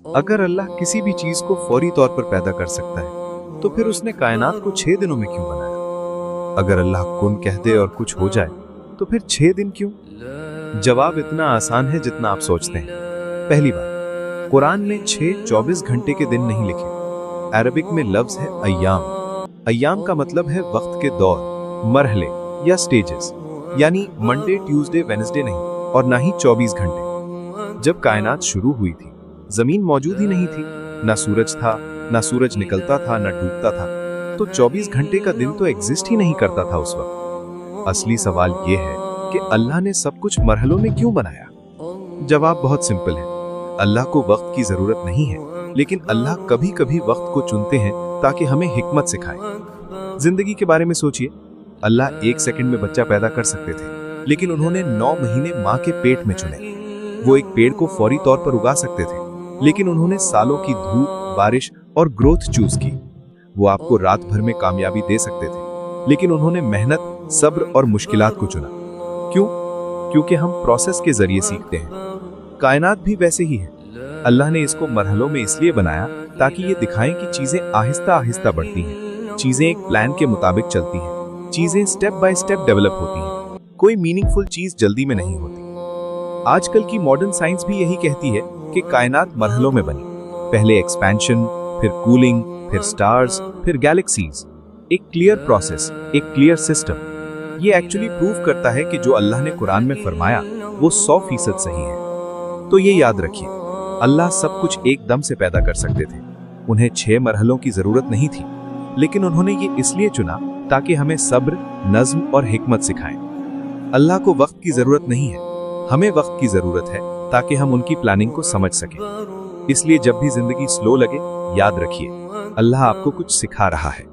अगर अल्लाह किसी भी चीज को फौरी तौर पर पैदा कर सकता है तो फिर उसने कायनात को 6 दिनों में क्यों बनाया? अगर अल्लाह कुन कह दे और कुछ हो जाए तो फिर 6 दिन क्यों? जवाब इतना आसान है जितना आप सोचते हैं। पहली बात, कुरान में 6-24 घंटे के दिन नहीं लिखे। अरबिक में लफ्ज है अय्याम। अय्याम का मतलब है वक्त के दौर, मरहले या स्टेजेस, यानी मंडे, ट्यूसडे, वेडनेसडे नहीं, और ना ही 24 घंटे। जब कायनात शुरू हुई थी जमीन मौजूद ही नहीं थी, ना सूरज था, ना सूरज निकलता था, ना डूबता था, तो 24 घंटे का दिन तो एग्जिस्ट ही नहीं करता था उस वक्त। असली सवाल यह है कि अल्लाह ने सब कुछ मरहलों में क्यों बनाया? जवाब बहुत सिंपल है। अल्लाह को वक्त की जरूरत नहीं है, लेकिन अल्लाह कभी कभी वक्त को चुनते हैं ताकि हमें हिकमत सिखाए। जिंदगी के बारे में सोचिए, अल्लाह 1 सेकंड में बच्चा पैदा कर सकते थे, लेकिन उन्होंने 9 महीने माँ के पेट में चुने। वो एक पेड़ को फौरी तौर पर उगा सकते थे, लेकिन उन्होंने सालों की धूप, बारिश और ग्रोथ चूज की। वो आपको रात भर में कामयाबी दे सकते थे, लेकिन उन्होंने मेहनत, सब्र और मुश्किलात को चुना। क्यों? क्योंकि हम प्रोसेस के जरिए सीखते हैं। कायनात भी वैसे ही है। अल्लाह ने इसको मरहलों में इसलिए बनाया ताकि ये दिखाएं कि चीजें आहिस्ता आहिस्ता बढ़ती हैं, चीजें एक प्लान के मुताबिक चलती हैं, चीजें स्टेप बाय स्टेप डेवलप होती हैं। कोई मीनिंगफुल चीज जल्दी में नहीं होती। आजकल की मॉडर्न साइंस भी यही कहती है कि कायनात मरहलों में बनी। पहले एक्सपेंशन, फिर कूलिंग, फिर स्टार्स, फिर गैलेक्सीज। एक क्लियर प्रोसेस, एक क्लियर सिस्टम। ये एक्चुअली प्रूव करता है कि जो अल्लाह ने कुरान में फरमाया वो 100% सही है। तो ये याद रखिए, अल्लाह सब कुछ एकदम से पैदा कर सकते थे। उन्हें 6 मरहलों की जरूरत नहीं थी, लेकिन उन्होंने ये इसलिए चुना ताकि हमें सब्र, नज्म और हिकमत सिखाएं। अल्लाह को वक्त की जरूरत नहीं है, हमें वक्त की जरूरत है ताकि हम उनकी प्लानिंग को समझ सकें। इसलिए जब भी जिंदगी स्लो लगे, याद रखिए, अल्लाह आपको कुछ सिखा रहा है।